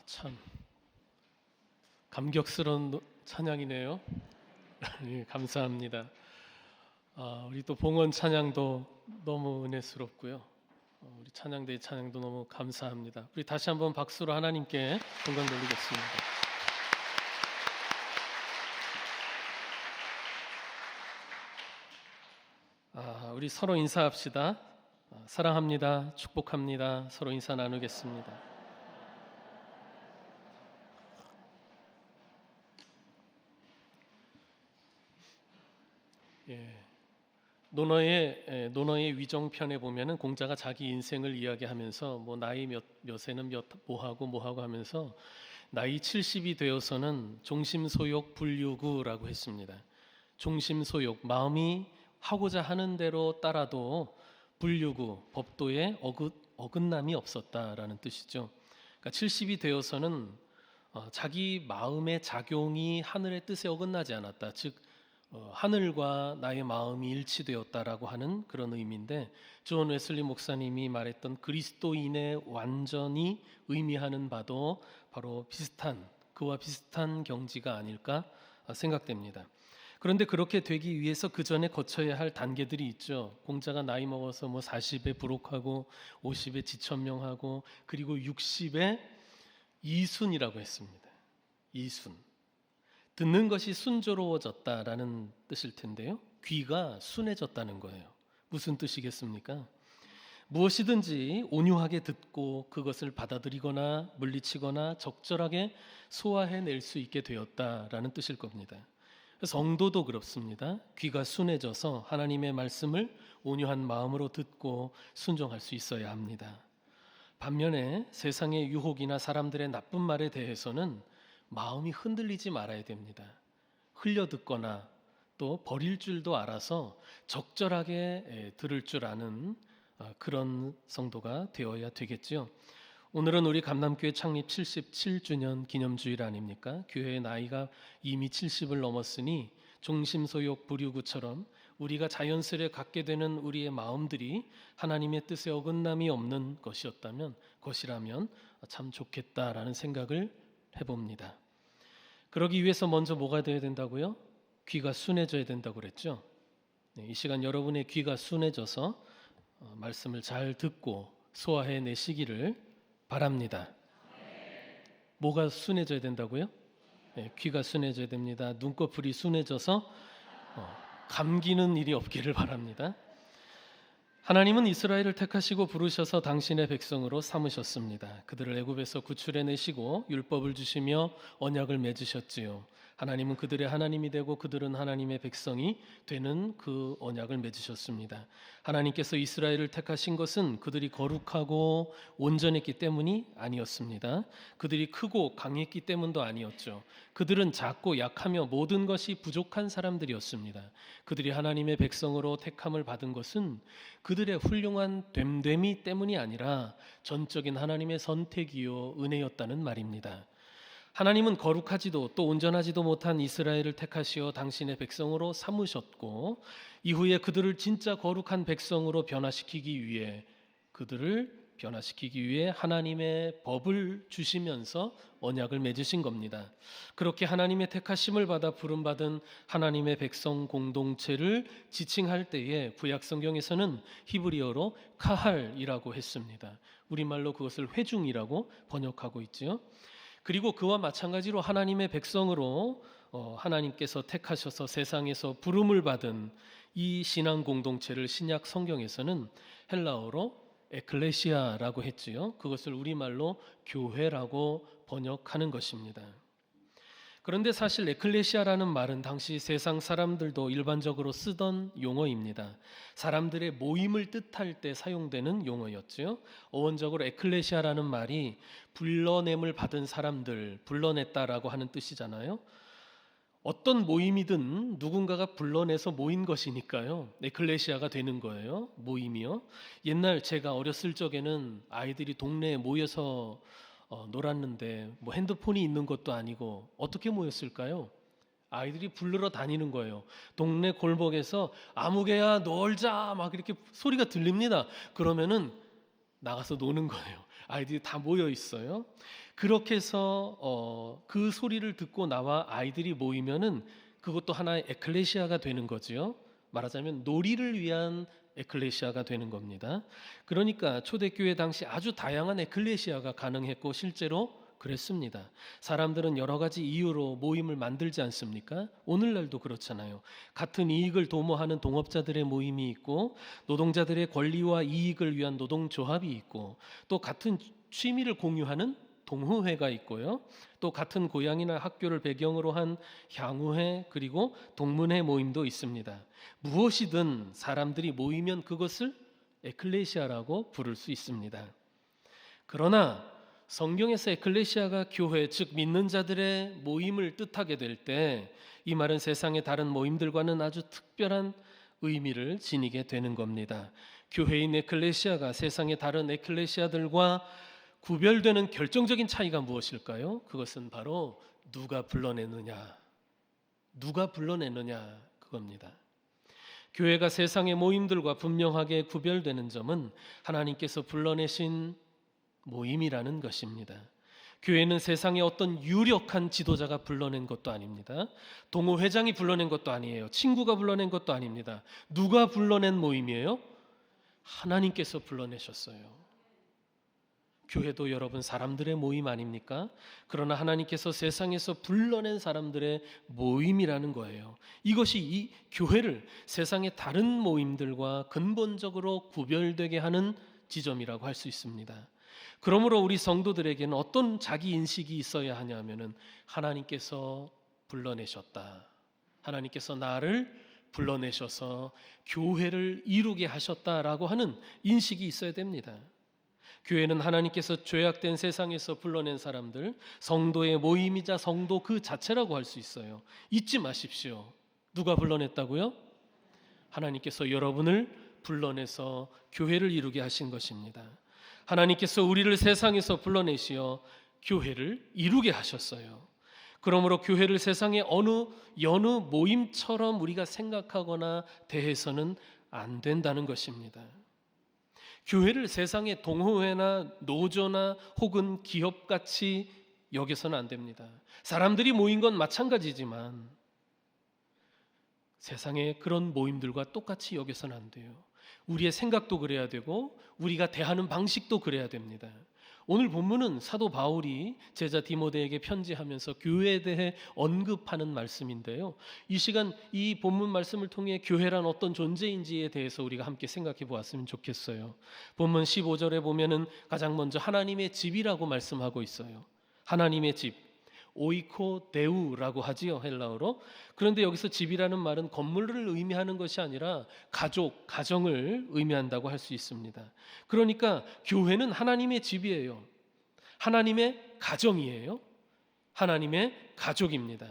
참 감격스러운 찬양이네요. 예, 감사합니다. 우리 또 봉헌 찬양도 너무 은혜스럽고요. 우리 찬양대의 찬양도 너무 감사합니다. 우리 다시 한번 박수로 하나님께 영광 돌리겠습니다. 우리 서로 인사합시다. 사랑합니다. 축복합니다. 서로 인사 나누겠습니다. 예. 논어의 위정편에 보면은 공자가 자기 인생을 이야기하면서 뭐 나이 몇에는 뭐 하고 하면서 나이 70이 되어서는 종심소욕 불유구라고 했습니다. 종심소욕, 마음이 하고자 하는 대로 따라도 불유구, 법도에 어긋남이 없었다라는 뜻이죠. 그러니까 70이 되어서는 자기 마음의 작용이 하늘의 뜻에 어긋나지 않았다. 즉 하늘과 나의 마음이 일치되었다라고 하는 그런 의미인데, 존 웨슬리 목사님이 말했던 그리스도인의 완전히 의미하는 바도 바로 그와 비슷한 경지가 아닐까 생각됩니다. 그런데 그렇게 되기 위해서 그 전에 거쳐야 할 단계들이 있죠. 공자가 나이 먹어서 40에 부록하고 50에 지천명하고 그리고 60에 이순이라고 했습니다. 이순. 듣는 것이 순조로워졌다라는 뜻일 텐데요. 귀가 순해졌다는 거예요. 무슨 뜻이겠습니까? 무엇이든지 온유하게 듣고 그것을 받아들이거나 물리치거나 적절하게 소화해낼 수 있게 되었다라는 뜻일 겁니다. 성도도 그렇습니다. 귀가 순해져서 하나님의 말씀을 온유한 마음으로 듣고 순종할 수 있어야 합니다. 반면에 세상의 유혹이나 사람들의 나쁜 말에 대해서는 마음이 흔들리지 말아야 됩니다. 흘려듣거나 또 버릴 줄도 알아서 적절하게 들을 줄 아는 그런 성도가 되어야 되겠죠. 오늘은 우리 감남교회 창립 77주년 기념주일 아닙니까? 교회의 나이가 이미 70을 넘었으니 종심소욕 불유구처럼 우리가 자연스레 갖게 되는 우리의 마음들이 하나님의 뜻에 어긋남이 없는 것이라면 참 좋겠다라는 생각을 해봅니다. 그러기 위해서 먼저 뭐가 되어야 된다고요? 귀가 순해져야 된다고 그랬죠. 이 시간 여러분의 귀가 순해져서 말씀을 잘 듣고 소화해내시기를 바랍니다. 뭐가 순해져야 된다고요? 귀가 순해져야 됩니다. 눈꺼풀이 순해져서 감기는 일이 없기를 바랍니다. 하나님은 이스라엘을 택하시고 부르셔서 당신의 백성으로 삼으셨습니다. 그들을 애굽에서 구출해내시고 율법을 주시며 언약을 맺으셨지요. 하나님은 그들의 하나님이 되고 그들은 하나님의 백성이 되는 그 언약을 맺으셨습니다. 하나님께서 이스라엘을 택하신 것은 그들이 거룩하고 온전했기 때문이 아니었습니다. 그들이 크고 강했기 때문도 아니었죠. 그들은 작고 약하며 모든 것이 부족한 사람들이었습니다. 그들이 하나님의 백성으로 택함을 받은 것은 그들의 훌륭한 됨됨이 때문이 아니라 전적인 하나님의 선택이요 은혜였다는 말입니다. 하나님은 거룩하지도 또 온전하지도 못한 이스라엘을 택하시어 당신의 백성으로 삼으셨고, 이후에 그들을 진짜 거룩한 백성으로 변화시키기 위해 하나님의 법을 주시면서 언약을 맺으신 겁니다. 그렇게 하나님의 택하심을 받아 부름받은 하나님의 백성 공동체를 지칭할 때에 구약 성경에서는 히브리어로 카할이라고 했습니다. 우리말로 그것을 회중이라고 번역하고 있지요. 그리고 그와 마찬가지로 하나님의 백성으로 하나님께서 택하셔서 세상에서 부름을 받은 이 신앙 공동체를 신약 성경에서는 헬라어로 에클레시아라고 했지요. 그것을 우리말로 교회라고 번역하는 것입니다. 그런데 사실 에클레시아라는 말은 당시 세상 사람들도 일반적으로 쓰던 용어입니다. 사람들의 모임을 뜻할 때 사용되는 용어였지요. 어원적으로 에클레시아라는 말이 불러냄을 받은 사람들, 불러냈다라고 하는 뜻이잖아요. 어떤 모임이든 누군가가 불러내서 모인 것이니까요. 에클레시아가 되는 거예요. 모임이요. 옛날 제가 어렸을 적에는 아이들이 동네에 모여서 놀았는데 핸드폰이 있는 것도 아니고 어떻게 모였을까요? 아이들이 부르러 다니는 거예요. 동네 골목에서 아무개야 놀자 막 이렇게 소리가 들립니다. 그러면은 나가서 노는 거예요. 아이들이 다 모여 있어요. 그렇게 해서 그 소리를 듣고 나와 아이들이 모이면은 그것도 하나의 에클레시아가 되는 거지요. 말하자면 놀이를 위한 에클레시아가 되는 겁니다. 그러니까 초대교회 당시 아주 다양한 에클레시아가 가능했고 실제로 그랬습니다. 사람들은 여러 가지 이유로 모임을 만들지 않습니까? 오늘날도 그렇잖아요. 같은 이익을 도모하는 동업자들의 모임이 있고, 노동자들의 권리와 이익을 위한 노동조합이 있고, 또 같은 취미를 공유하는 동호회가 있고요. 또 같은 고향이나 학교를 배경으로 한 향후회, 그리고 동문회 모임도 있습니다. 무엇이든 사람들이 모이면 그것을 에클레시아라고 부를 수 있습니다. 그러나 성경에서 에클레시아가 교회, 즉 믿는 자들의 모임을 뜻하게 될 때 이 말은 세상의 다른 모임들과는 아주 특별한 의미를 지니게 되는 겁니다. 교회인 에클레시아가 세상의 다른 에클레시아들과 구별되는 결정적인 차이가 무엇일까요? 그것은 바로 누가 불러내느냐 그겁니다. 교회가 세상의 모임들과 분명하게 구별되는 점은 하나님께서 불러내신 모임이라는 것입니다. 교회는 세상의 어떤 유력한 지도자가 불러낸 것도 아닙니다. 동호회장이 불러낸 것도 아니에요. 친구가 불러낸 것도 아닙니다. 누가 불러낸 모임이에요? 하나님께서 불러내셨어요. 교회도 여러분 사람들의 모임 아닙니까? 그러나 하나님께서 세상에서 불러낸 사람들의 모임이라는 거예요. 이것이 이 교회를 세상의 다른 모임들과 근본적으로 구별되게 하는 지점이라고 할 수 있습니다. 그러므로 우리 성도들에게는 어떤 자기 인식이 있어야 하냐면은 하나님께서 불러내셨다. 하나님께서 나를 불러내셔서 교회를 이루게 하셨다라고 하는 인식이 있어야 됩니다. 교회는 하나님께서 죄악된 세상에서 불러낸 사람들, 성도의 모임이자 성도 그 자체라고 할 수 있어요. 잊지 마십시오. 누가 불러냈다고요? 하나님께서 여러분을 불러내서 교회를 이루게 하신 것입니다. 하나님께서 우리를 세상에서 불러내시어 교회를 이루게 하셨어요. 그러므로 교회를 세상의 여느 모임처럼 우리가 생각하거나 대해서는 안 된다는 것입니다. 교회를 세상의 동호회나 노조나 혹은 기업같이 여겨서는 안 됩니다. 사람들이 모인 건 마찬가지지만 세상의 그런 모임들과 똑같이 여겨서는 안 돼요. 우리의 생각도 그래야 되고 우리가 대하는 방식도 그래야 됩니다. 오늘 본문은 사도 바울이 제자 디모데에게 편지하면서 교회에 대해 언급하는 말씀인데요. 이 시간 이 본문 말씀을 통해 교회란 어떤 존재인지에 대해서 우리가 함께 생각해 보았으면 좋겠어요. 본문 15절에 보면은 가장 먼저 하나님의 집이라고 말씀하고 있어요. 하나님의 집. 오이코데우라고 하지요, 헬라어로. 그런데 여기서 집이라는 말은 건물을 의미하는 것이 아니라 가족, 가정을 의미한다고 할 수 있습니다. 그러니까 교회는 하나님의 집이에요. 하나님의 가정이에요. 하나님의 가족입니다.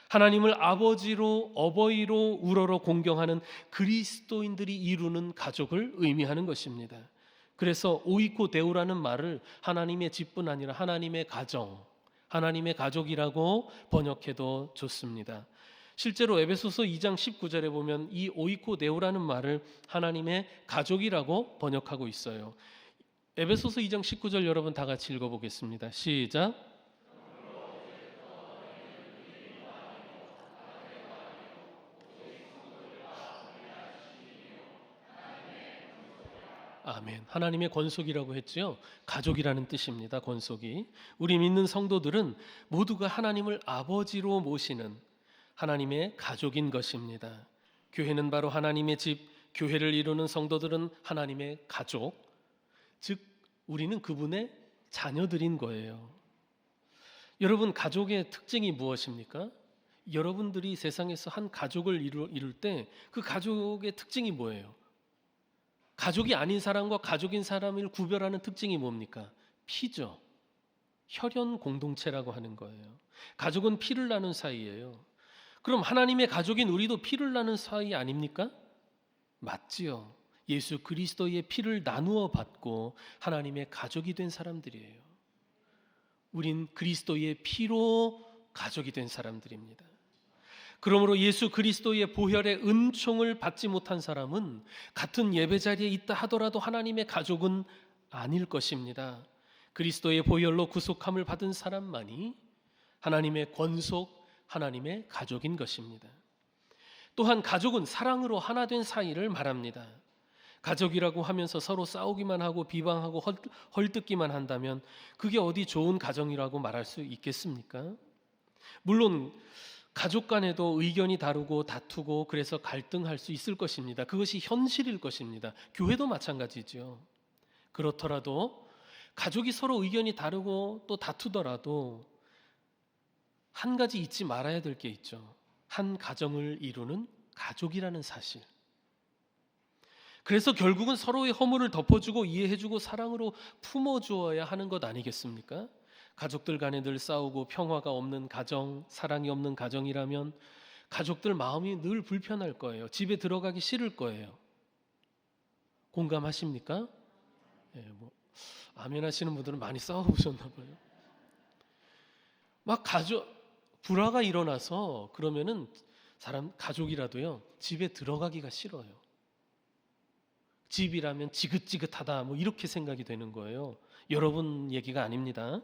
하나님을 아버지로, 어버이로, 우러러 공경하는 그리스도인들이 이루는 가족을 의미하는 것입니다. 그래서 오이코데우라는 말을 하나님의 집뿐 아니라 하나님의 가정, 하나님의 가족이라고 번역해도 좋습니다. 실제로 에베소서 2장 19절에 보면 이 오이코데우라는 말을 하나님의 가족이라고 번역하고 있어요. 에베소서 2장 19절 여러분 다 같이 읽어보겠습니다. 시작. 아멘. 하나님의 권속이라고 했죠. 가족이라는 뜻입니다. 권속이. 우리 믿는 성도들은 모두가 하나님을 아버지로 모시는 하나님의 가족인 것입니다. 교회는 바로 하나님의 집, 교회를 이루는 성도들은 하나님의 가족, 즉 우리는 그분의 자녀들인 거예요. 여러분, 가족의 특징이 무엇입니까? 여러분들이 세상에서 한 가족을 이룰 때 그 가족의 특징이 뭐예요? 가족이 아닌 사람과 가족인 사람을 구별하는 특징이 뭡니까? 피죠. 혈연 공동체라고 하는 거예요. 가족은 피를 나눈 사이예요. 그럼 하나님의 가족인 우리도 피를 나눈 사이 아닙니까? 맞지요. 예수 그리스도의 피를 나누어 받고 하나님의 가족이 된 사람들이에요. 우린 그리스도의 피로 가족이 된 사람들입니다. 그러므로 예수 그리스도의 보혈의 은총을 받지 못한 사람은 같은 예배 자리에 있다 하더라도 하나님의 가족은 아닐 것입니다. 그리스도의 보혈로 구속함을 받은 사람만이 하나님의 권속, 하나님의 가족인 것입니다. 또한 가족은 사랑으로 하나 된 사이를 말합니다. 가족이라고 하면서 서로 싸우기만 하고 비방하고 헐뜯기만 한다면 그게 어디 좋은 가정이라고 말할 수 있겠습니까? 물론 가족 간에도 의견이 다르고 다투고 그래서 갈등할 수 있을 것입니다. 그것이 현실일 것입니다. 교회도 마찬가지죠. 그렇더라도 가족이 서로 의견이 다르고 또 다투더라도 한 가지 잊지 말아야 될 게 있죠. 한 가정을 이루는 가족이라는 사실. 그래서 결국은 서로의 허물을 덮어주고 이해해주고 사랑으로 품어주어야 하는 것 아니겠습니까? 가족들 간에 늘 싸우고 평화가 없는 가정, 사랑이 없는 가정이라면 가족들 마음이 늘 불편할 거예요. 집에 들어가기 싫을 거예요. 공감하십니까? 아멘 하시는 분들은 많이 싸워보셨나 봐요. 막 불화가 일어나서 그러면은 가족이라도요, 집에 들어가기가 싫어요. 집이라면 지긋지긋하다 이렇게 생각이 되는 거예요. 여러분 얘기가 아닙니다.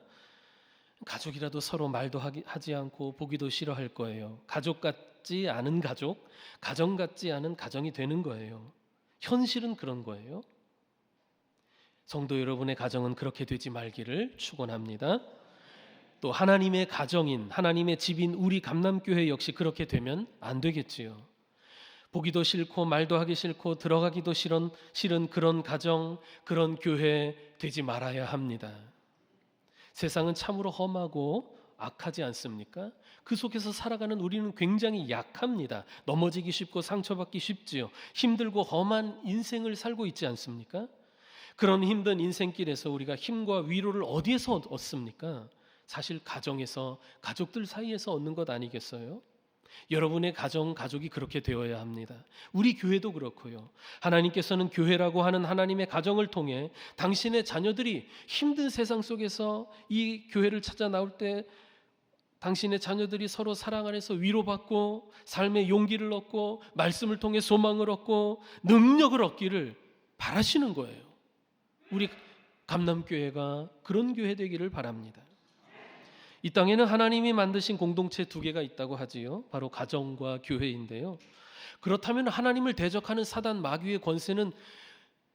가족이라도 서로 말도 하지 않고 보기도 싫어할 거예요. 가족 같지 않은 가족, 가정 같지 않은 가정이 되는 거예요. 현실은 그런 거예요. 성도 여러분의 가정은 그렇게 되지 말기를 축원합니다. 또 하나님의 가정인, 하나님의 집인 우리 감남교회 역시 그렇게 되면 안 되겠지요. 보기도 싫고 말도 하기 싫고 들어가기도 싫은 그런 가정, 그런 교회 되지 말아야 합니다. 세상은 참으로 험하고 악하지 않습니까? 그 속에서 살아가는 우리는 굉장히 약합니다. 넘어지기 쉽고 상처받기 쉽지요. 힘들고 험한 인생을 살고 있지 않습니까? 그런 힘든 인생길에서 우리가 힘과 위로를 어디에서 얻습니까? 사실 가정에서, 가족들 사이에서 얻는 것 아니겠어요? 여러분의 가족이 그렇게 되어야 합니다. 우리 교회도 그렇고요. 하나님께서는 교회라고 하는 하나님의 가정을 통해 당신의 자녀들이 힘든 세상 속에서 이 교회를 찾아 나올 때 당신의 자녀들이 서로 사랑 안에서 위로받고 삶의 용기를 얻고 말씀을 통해 소망을 얻고 능력을 얻기를 바라시는 거예요. 우리 감남교회가 그런 교회 되기를 바랍니다. 이 땅에는 하나님이 만드신 공동체 두 개가 있다고 하지요. 바로 가정과 교회인데요. 그렇다면 하나님을 대적하는 사단 마귀의 권세는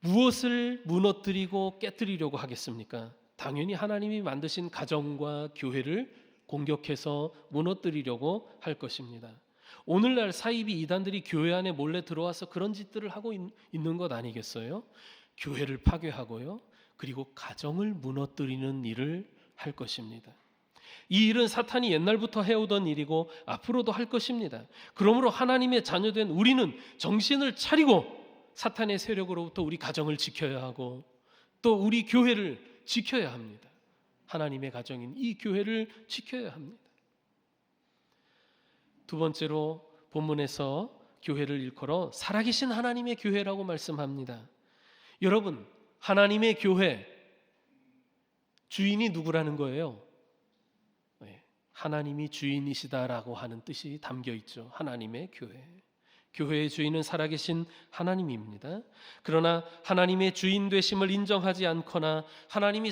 무엇을 무너뜨리고 깨뜨리려고 하겠습니까? 당연히 하나님이 만드신 가정과 교회를 공격해서 무너뜨리려고 할 것입니다. 오늘날 사이비 이단들이 교회 안에 몰래 들어와서 그런 짓들을 하고 있는 것 아니겠어요? 교회를 파괴하고요. 그리고 가정을 무너뜨리는 일을 할 것입니다. 이 일은 사탄이 옛날부터 해오던 일이고 앞으로도 할 것입니다. 그러므로 하나님의 자녀된 우리는 정신을 차리고 사탄의 세력으로부터 우리 가정을 지켜야 하고 또 우리 교회를 지켜야 합니다. 하나님의 가정인 이 교회를 지켜야 합니다. 두 번째로 본문에서 교회를 일컬어 살아계신 하나님의 교회라고 말씀합니다. 여러분, 하나님의 교회 주인이 누구라는 거예요? 하나님이 주인이시다라고 하는 뜻이 담겨 있죠. 하나님의 교회. 교회의 주인은 살아계신 하나님입니다. 그러나 하나님의 주인 되심을 인정하지 않거나 하나님이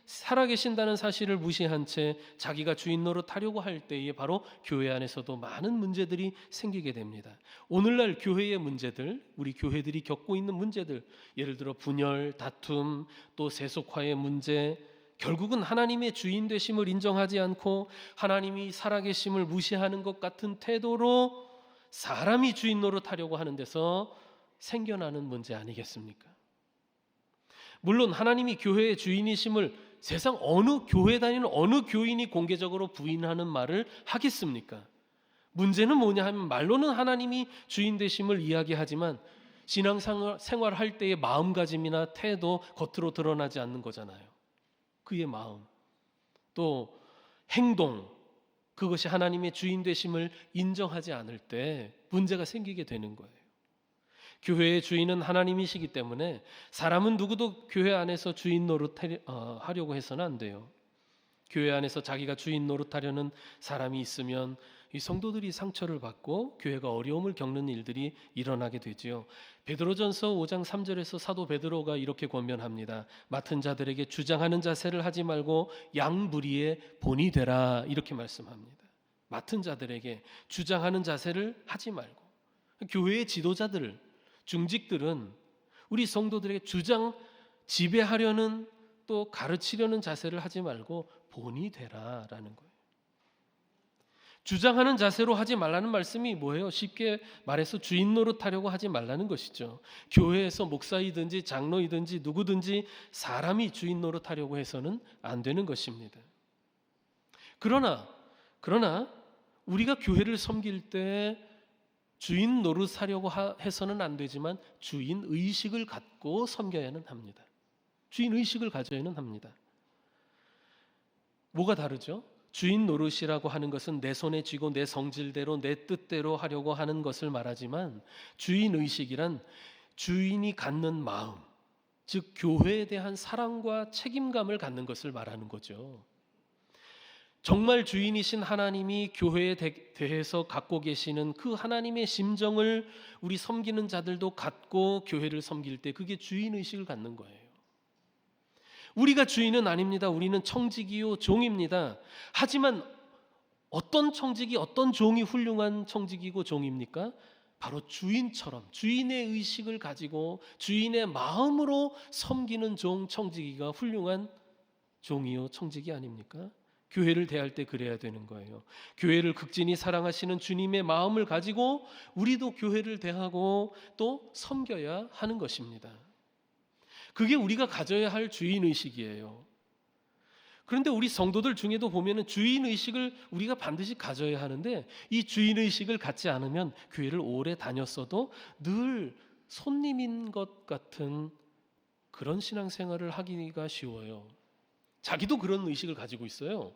살아계신다는 사실을 무시한 채 자기가 주인 노릇하려고 할 때에 바로 교회 안에서도 많은 문제들이 생기게 됩니다. 오늘날 교회의 문제들, 우리 교회들이 겪고 있는 문제들, 예를 들어 분열, 다툼, 또 세속화의 문제, 결국은 하나님의 주인 되심을 인정하지 않고 하나님이 살아계심을 무시하는 것 같은 태도로 사람이 주인 노릇하려고 하는 데서 생겨나는 문제 아니겠습니까? 물론 하나님이 교회의 주인이심을 세상 어느 교회 다니는 어느 교인이 공개적으로 부인하는 말을 하겠습니까? 문제는 뭐냐 하면 말로는 하나님이 주인 되심을 이야기하지만 신앙생활할 때의 마음가짐이나 태도 겉으로 드러나지 않는 거잖아요. 그의 마음, 또 행동, 그것이 하나님의 주인 되심을 인정하지 않을 때 문제가 생기게 되는 거예요. 교회의 주인은 하나님이시기 때문에 사람은 누구도 교회 안에서 주인 노릇하려고 해서는 안 돼요. 교회 안에서 자기가 주인 노릇하려는 사람이 있으면 이 성도들이 상처를 받고 교회가 어려움을 겪는 일들이 일어나게 되지요. 베드로전서 5장 3절에서 사도 베드로가 이렇게 권면합니다. 맡은 자들에게 주장하는 자세를 하지 말고 양무리의 본이 되라, 이렇게 말씀합니다. 맡은 자들에게 주장하는 자세를 하지 말고, 교회의 지도자들, 중직들은 우리 성도들에게 지배하려는, 또 가르치려는 자세를 하지 말고 본이 되라라는 거예요. 주장하는 자세로 하지 말라는 말씀이 뭐예요? 쉽게 말해서 주인 노릇하려고 하지 말라는 것이죠. 교회에서 목사이든지 장로이든지 누구든지 사람이 주인 노릇하려고 해서는 안 되는 것입니다. 그러나 우리가 교회를 섬길 때 주인 노릇하려고 해서는 안 되지만 주인 의식을 갖고 섬겨야는 합니다. 주인 의식을 가져야는 합니다. 뭐가 다르죠? 주인 노릇이라고 하는 것은 내 손에 쥐고 내 성질대로 내 뜻대로 하려고 하는 것을 말하지만, 주인 의식이란 주인이 갖는 마음, 즉 교회에 대한 사랑과 책임감을 갖는 것을 말하는 거죠. 정말 주인이신 하나님이 교회에 대해서 갖고 계시는 그 하나님의 심정을 우리 섬기는 자들도 갖고 교회를 섬길 때 그게 주인 의식을 갖는 거예요. 우리가 주인은 아닙니다. 우리는 청직이요 종입니다. 하지만 어떤 청직이, 어떤 종이 훌륭한 청직이고 종입니까? 바로 주인처럼 주인의 의식을 가지고 주인의 마음으로 섬기는 종, 청지기가 훌륭한 종이요 청직이 아닙니까? 교회를 대할 때 그래야 되는 거예요. 교회를 극진히 사랑하시는 주님의 마음을 가지고 우리도 교회를 대하고 또 섬겨야 하는 것입니다. 그게 우리가 가져야 할 주인의식이에요. 그런데 우리 성도들 중에도 보면은 주인의식을 우리가 반드시 가져야 하는데, 이 주인의식을 갖지 않으면 교회를 오래 다녔어도 늘 손님인 것 같은 그런 신앙생활을 하기가 쉬워요. 자기도 그런 의식을 가지고 있어요.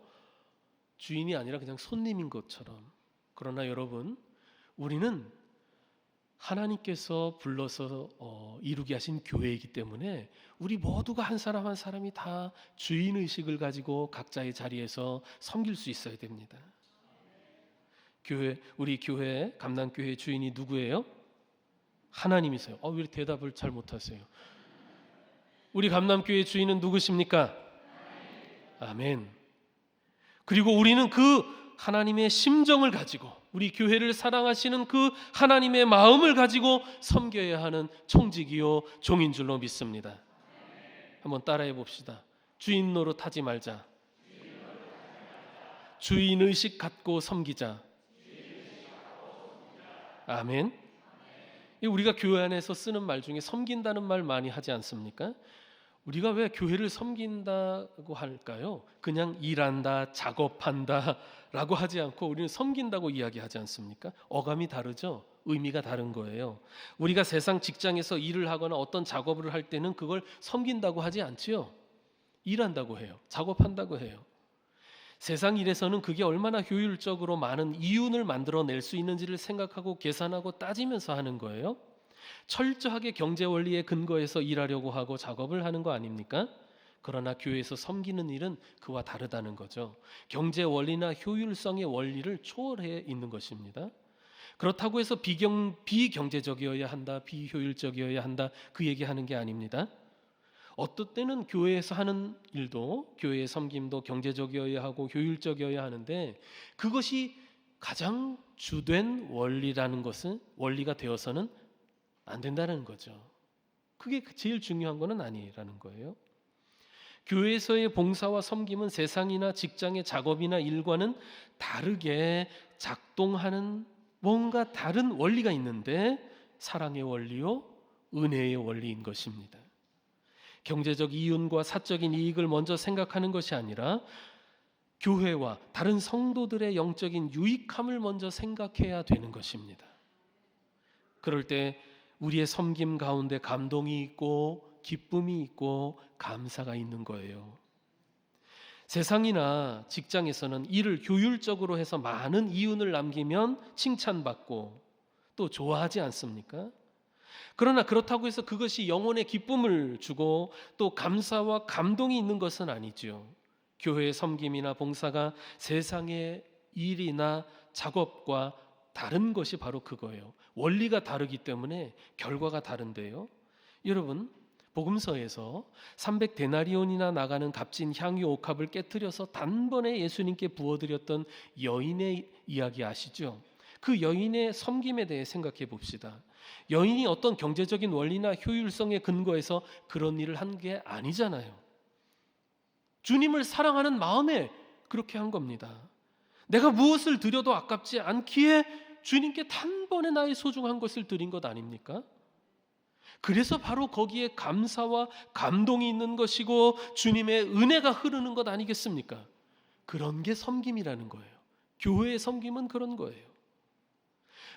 주인이 아니라 그냥 손님인 것처럼. 그러나 여러분, 우리는 하나님께서 불러서 이루게 하신 교회이기 때문에 우리 모두가 한 사람 한 사람이 다 주인의식을 가지고 각자의 자리에서 섬길 수 있어야 됩니다. 우리 교회, 감남교회 주인이 누구예요? 하나님이세요. 왜 대답을 잘 못하세요? 우리 감남교회 주인은 누구십니까? 아멘. 그리고 우리는 그 하나님의 심정을 가지고, 우리 교회를 사랑하시는 그 하나님의 마음을 가지고 섬겨야 하는 청직이요 종인 줄로 믿습니다. 한번 따라해 봅시다. 주인 노릇하지 말자. 주인의식 갖고 섬기자. 아멘. 우리가 교회 안에서 쓰는 말 중에 섬긴다는 말 많이 하지 않습니까? 우리가 왜 교회를 섬긴다고 할까요? 그냥 일한다, 작업한다 라고 하지 않고 우리는 섬긴다고 이야기하지 않습니까? 어감이 다르죠? 의미가 다른 거예요. 우리가 세상 직장에서 일을 하거나 어떤 작업을 할 때는 그걸 섬긴다고 하지 않지요. 일한다고 해요. 작업한다고 해요. 세상 일에서는 그게 얼마나 효율적으로 많은 이윤을 만들어낼 수 있는지를 생각하고 계산하고 따지면서 하는 거예요. 철저하게 경제 원리에 근거해서 일하려고 하고 작업을 하는 거 아닙니까? 그러나 교회에서 섬기는 일은 그와 다르다는 거죠. 경제 원리나 효율성의 원리를 초월해 있는 것입니다. 그렇다고 해서 비경제적이어야 한다, 비효율적이어야 한다, 그 얘기하는 게 아닙니다. 어떤 때는 교회에서 하는 일도, 교회의 섬김도 경제적이어야 하고 효율적이어야 하는데, 그것이 가장 주된 원리라는 것은, 원리가 되어서는 안 된다는 거죠. 그게 제일 중요한 것은 아니라는 거예요. 교회에서의 봉사와 섬김은 세상이나 직장의 작업이나 일과는 다르게 작동하는 뭔가 다른 원리가 있는데, 사랑의 원리요, 은혜의 원리인 것입니다. 경제적 이윤과 사적인 이익을 먼저 생각하는 것이 아니라 교회와 다른 성도들의 영적인 유익함을 먼저 생각해야 되는 것입니다. 그럴 때 우리의 섬김 가운데 감동이 있고 기쁨이 있고 감사가 있는 거예요. 세상이나 직장에서는 일을 효율적으로 해서 많은 이윤을 남기면 칭찬받고 또 좋아하지 않습니까? 그러나 그렇다고 해서 그것이 영혼의 기쁨을 주고 또 감사와 감동이 있는 것은 아니죠. 교회의 섬김이나 봉사가 세상의 일이나 작업과 다른 것이 바로 그거예요. 원리가 다르기 때문에 결과가 다른데요. 여러분, 복음서에서 300데나리온이나 나가는 값진 향유 옥합을 깨뜨려서 단번에 예수님께 부어드렸던 여인의 이야기 아시죠? 그 여인의 섬김에 대해 생각해 봅시다. 여인이 어떤 경제적인 원리나 효율성에 근거해서 그런 일을 한 게 아니잖아요. 주님을 사랑하는 마음에 그렇게 한 겁니다. 내가 무엇을 드려도 아깝지 않기에 주님께 단번에 나의 소중한 것을 드린 것 아닙니까? 그래서 바로 거기에 감사와 감동이 있는 것이고 주님의 은혜가 흐르는 것 아니겠습니까? 그런 게 섬김이라는 거예요. 교회의 섬김은 그런 거예요.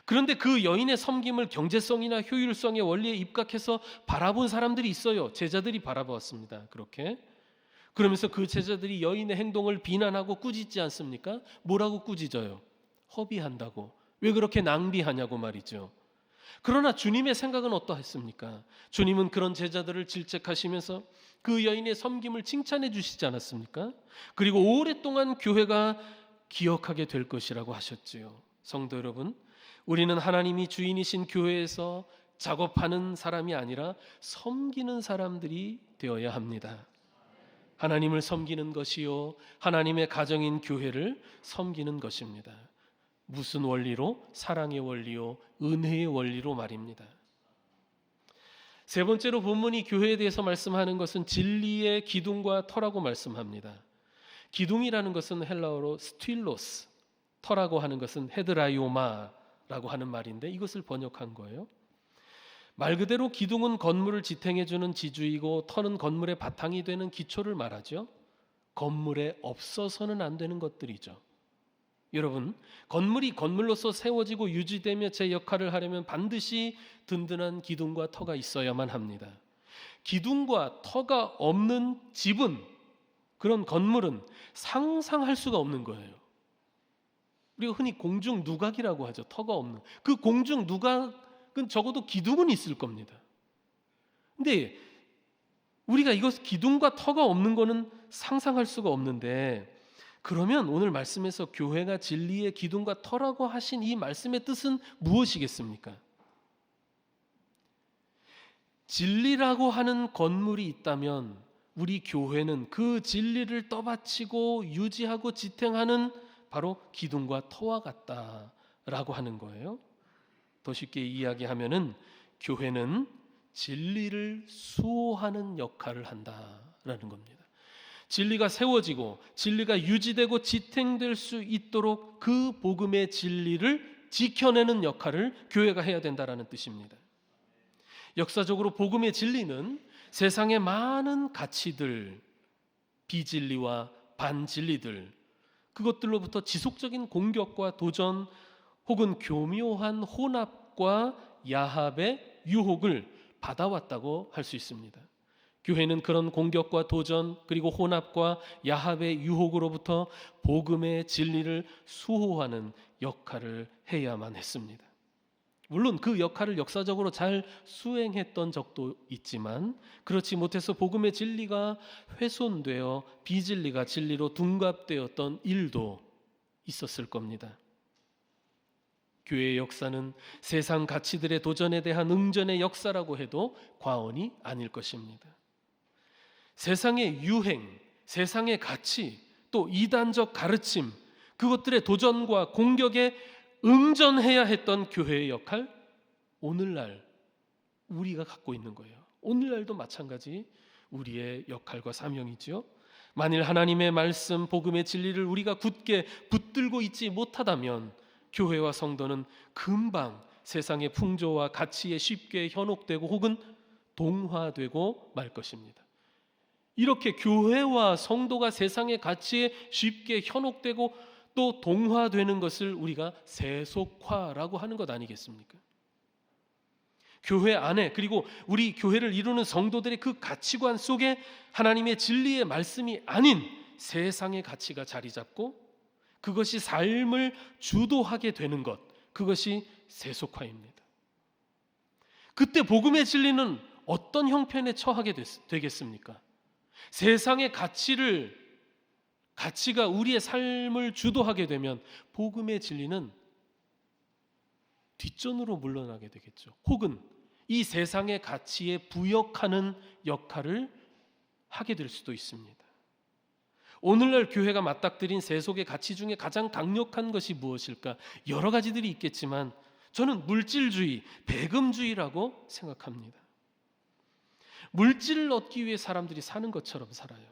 그런데 그 여인의 섬김을 경제성이나 효율성의 원리에 입각해서 바라본 사람들이 있어요. 제자들이 바라보았습니다. 그렇게. 그러면서 그 제자들이 여인의 행동을 비난하고 꾸짖지 않습니까? 뭐라고 꾸짖어요? 허비한다고. 왜 그렇게 낭비하냐고 말이죠. 그러나 주님의 생각은 어떠했습니까? 주님은 그런 제자들을 질책하시면서 그 여인의 섬김을 칭찬해 주시지 않았습니까? 그리고 오랫동안 교회가 기억하게 될 것이라고 하셨지요. 성도 여러분, 우리는 하나님이 주인이신 교회에서 작업하는 사람이 아니라 섬기는 사람들이 되어야 합니다. 하나님을 섬기는 것이요, 하나님의 가정인 교회를 섬기는 것입니다. 무슨 원리로? 사랑의 원리요, 은혜의 원리로 말입니다. 세 번째로 본문이 교회에 대해서 말씀하는 것은 진리의 기둥과 터라고 말씀합니다. 기둥이라는 것은 헬라어로 스틸로스, 터라고 하는 것은 헤드라이오마라고 하는 말인데 이것을 번역한 거예요. 말 그대로 기둥은 건물을 지탱해주는 지주이고 터는 건물의 바탕이 되는 기초를 말하죠. 건물에 없어서는 안 되는 것들이죠. 여러분, 건물이 건물로서 세워지고 유지되며 제 역할을 하려면 반드시 든든한 기둥과 터가 있어야만 합니다. 기둥과 터가 없는 집은, 그런 건물은 상상할 수가 없는 거예요. 우리가 흔히 공중 누각이라고 하죠. 터가 없는. 그 공중 누각은 적어도 기둥은 있을 겁니다. 근데 우리가 이것 기둥과 터가 없는 거는 상상할 수가 없는데, 그러면 오늘 말씀에서 교회가 진리의 기둥과 터라고 하신 이 말씀의 뜻은 무엇이겠습니까? 진리라고 하는 건물이 있다면 우리 교회는 그 진리를 떠받치고 유지하고 지탱하는 바로 기둥과 터와 같다라고 하는 거예요. 더 쉽게 이야기하면은 교회는 진리를 수호하는 역할을 한다라는 겁니다. 진리가 세워지고 진리가 유지되고 지탱될 수 있도록 그 복음의 진리를 지켜내는 역할을 교회가 해야 된다라는 뜻입니다. 역사적으로 복음의 진리는 세상의 많은 가치들, 비진리와 반진리들, 그것들로부터 지속적인 공격과 도전 혹은 교묘한 혼합과 야합의 유혹을 받아왔다고 할 수 있습니다. 교회는 그런 공격과 도전 그리고 혼합과 야합의 유혹으로부터 복음의 진리를 수호하는 역할을 해야만 했습니다. 물론 그 역할을 역사적으로 잘 수행했던 적도 있지만 그렇지 못해서 복음의 진리가 훼손되어 비진리가 진리로 둔갑되었던 일도 있었을 겁니다. 교회의 역사는 세상 가치들의 도전에 대한 응전의 역사라고 해도 과언이 아닐 것입니다. 세상의 유행, 세상의 가치, 또 이단적 가르침, 그것들의 도전과 공격에 응전해야 했던 교회의 역할, 오늘날 우리가 갖고 있는 거예요. 오늘날도 마찬가지 우리의 역할과 사명이지요. 만일 하나님의 말씀, 복음의 진리를 우리가 굳게 붙들고 있지 못하다면 교회와 성도는 금방 세상의 풍조와 가치에 쉽게 현혹되고 혹은 동화되고 말 것입니다. 이렇게 교회와 성도가 세상의 가치에 쉽게 현혹되고 또 동화되는 것을 우리가 세속화라고 하는 것 아니겠습니까? 교회 안에 그리고 우리 교회를 이루는 성도들의 그 가치관 속에 하나님의 진리의 말씀이 아닌 세상의 가치가 자리 잡고 그것이 삶을 주도하게 되는 것, 그것이 세속화입니다. 그때 복음의 진리는 어떤 형편에 처하게 되겠습니까? 세상의 가치를 가치가 우리의 삶을 주도하게 되면 복음의 진리는 뒷전으로 물러나게 되겠죠. 혹은 이 세상의 가치에 부역하는 역할을 하게 될 수도 있습니다. 오늘날 교회가 맞닥뜨린 세속의 가치 중에 가장 강력한 것이 무엇일까? 여러 가지들이 있겠지만 저는 물질주의, 배금주의라고 생각합니다. 물질을 얻기 위해 사람들이 사는 것처럼 살아요.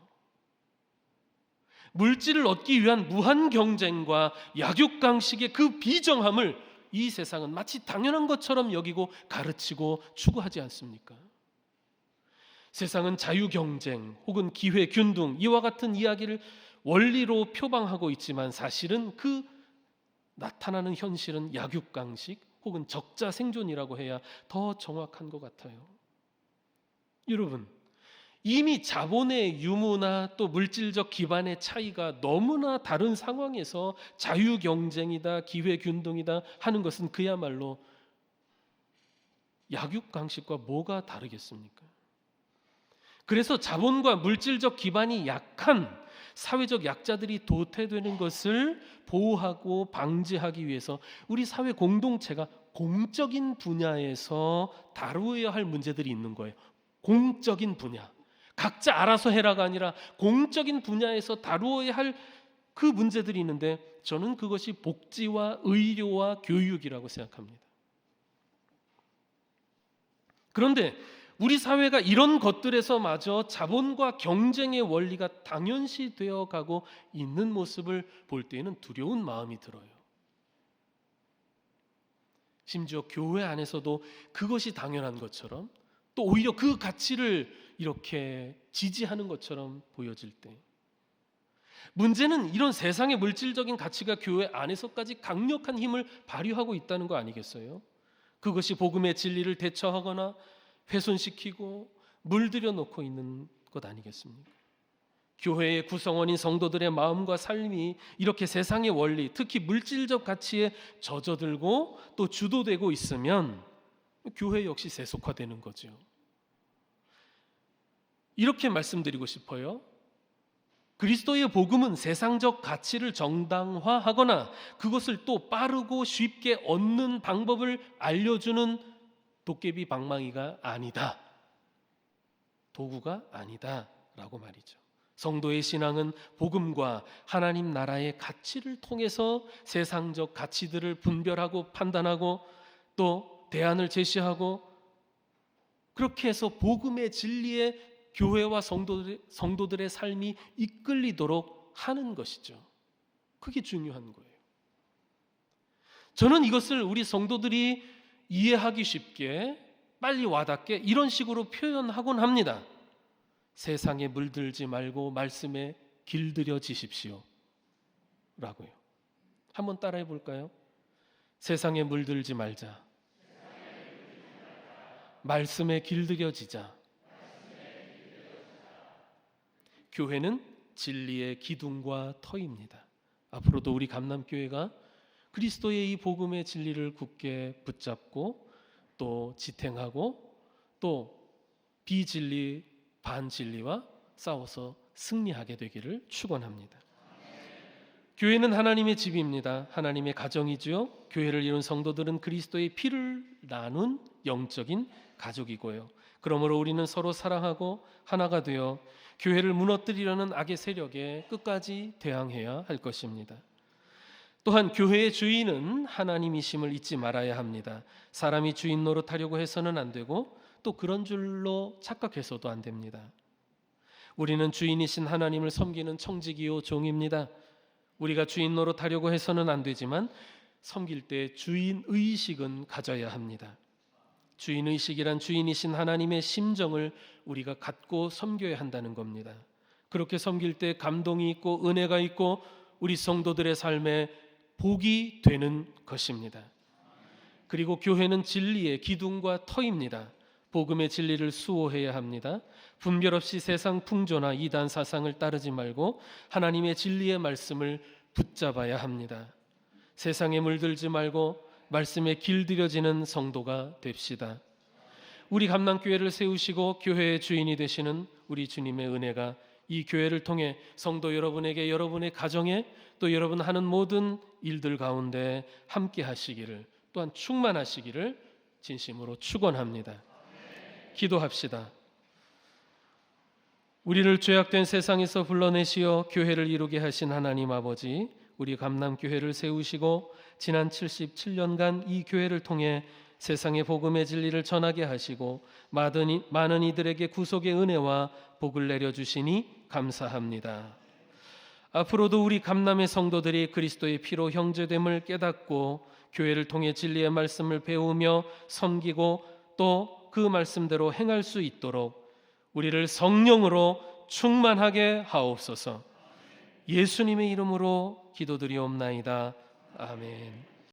물질을 얻기 위한 무한 경쟁과 약육강식의 그 비정함을 이 세상은 마치 당연한 것처럼 여기고 가르치고 추구하지 않습니까? 세상은 자유경쟁 혹은 기회균등 이와 같은 이야기를 원리로 표방하고 있지만 사실은 그 나타나는 현실은 약육강식 혹은 적자생존이라고 해야 더 정확한 것 같아요. 여러분, 이미 자본의 유무나 또 물질적 기반의 차이가 너무나 다른 상황에서 자유경쟁이다, 기회균등이다 하는 것은 그야말로 약육강식과 뭐가 다르겠습니까? 그래서 자본과 물질적 기반이 약한 사회적 약자들이 도태되는 것을 보호하고 방지하기 위해서 우리 사회 공동체가 공적인 분야에서 다루어야 할 문제들이 있는 거예요. 공적인 분야. 각자 알아서 해라가 아니라 공적인 분야에서 다루어야 할 그 문제들이 있는데 저는 그것이 복지와 의료와 교육이라고 생각합니다. 그런데 우리 사회가 이런 것들에서마저 자본과 경쟁의 원리가 당연시 되어 가고 있는 모습을 볼 때에는 두려운 마음이 들어요. 심지어 교회 안에서도 그것이 당연한 것처럼 또 오히려 그 가치를 이렇게 지지하는 것처럼 보여질 때 문제는 이런 세상의 물질적인 가치가 교회 안에서까지 강력한 힘을 발휘하고 있다는 거 아니겠어요? 그것이 복음의 진리를 대처하거나 훼손시키고 물들여 놓고 있는 것 아니겠습니까? 교회의 구성원인 성도들의 마음과 삶이 이렇게 세상의 원리, 특히 물질적 가치에 젖어들고 또 주도되고 있으면 교회 역시 세속화되는 거죠. 이렇게 말씀드리고 싶어요. 그리스도의 복음은 세상적 가치를 정당화하거나 그것을 또 빠르고 쉽게 얻는 방법을 알려주는 도깨비 방망이가 아니다. 도구가 아니다 라고 말이죠. 성도의 신앙은 복음과 하나님 나라의 가치를 통해서 세상적 가치들을 분별하고 판단하고 또 대안을 제시하고 그렇게 해서 복음의 진리에 교회와 성도들의 삶이 이끌리도록 하는 것이죠. 그게 중요한 거예요. 저는 이것을 우리 성도들이 이해하기 쉽게 빨리 와닿게 이런 식으로 표현하곤 합니다. 세상에 물들지 말고 말씀에 길들여지십시오 라고요. 한번 따라해 볼까요? 세상에 물들지 말자. 말씀에 길들여지자. 교회는 진리의 기둥과 터입니다. 앞으로도 우리 감남교회가 그리스도의 이 복음의 진리를 굳게 붙잡고 또 지탱하고 또 비진리 반진리와 싸워서 승리하게 되기를 축원합니다. 교회는 하나님의 집입니다. 하나님의 가정이지요. 교회를 이룬 성도들은 그리스도의 피를 나눈 영적인 가족이고요. 그러므로 우리는 서로 사랑하고 하나가 되어 교회를 무너뜨리려는 악의 세력에 끝까지 대항해야 할 것입니다. 또한 교회의 주인은 하나님이심을 잊지 말아야 합니다. 사람이 주인 노릇하려고 해서는 안 되고 또 그런 줄로 착각해서도 안 됩니다. 우리는 주인이신 하나님을 섬기는 청지기요 종입니다. 우리가 주인 노릇하려고 해서는 안 되지만 섬길 때 주인 의식은 가져야 합니다. 주인 의식이란 주인이신 하나님의 심정을 우리가 갖고 섬겨야 한다는 겁니다. 그렇게 섬길 때 감동이 있고 은혜가 있고 우리 성도들의 삶에 복이 되는 것입니다. 그리고 교회는 진리의 기둥과 터입니다. 복음의 진리를 수호해야 합니다. 분별 없이 세상 풍조나 이단 사상을 따르지 말고 하나님의 진리의 말씀을 붙잡아야 합니다. 세상에 물들지 말고 말씀에 길들여지는 성도가 됩시다. 우리 감남교회를 세우시고 교회의 주인이 되시는 우리 주님의 은혜가 이 교회를 통해 성도 여러분에게, 여러분의 가정에, 또 여러분 하는 모든 일들 가운데 함께 하시기를, 또한 충만하시기를 진심으로 축원합니다. 기도합시다. 우리를 죄악된 세상에서 불러내시어 교회를 이루게 하신 하나님 아버지, 우리 감남교회를 세우시고 지난 77년간 이 교회를 통해 세상의 복음의 진리를 전하게 하시고 많은 이들에게 구속의 은혜와 복을 내려주시니 감사합니다. 앞으로도 우리 감남의 성도들이 그리스도의 피로 형제됨을 깨닫고 교회를 통해 진리의 말씀을 배우며 섬기고 또 그 말씀대로 행할 수 있도록 우리를 성령으로 충만하게 하옵소서. 예수님의 이름으로 기도드리옵나이다. 아멘.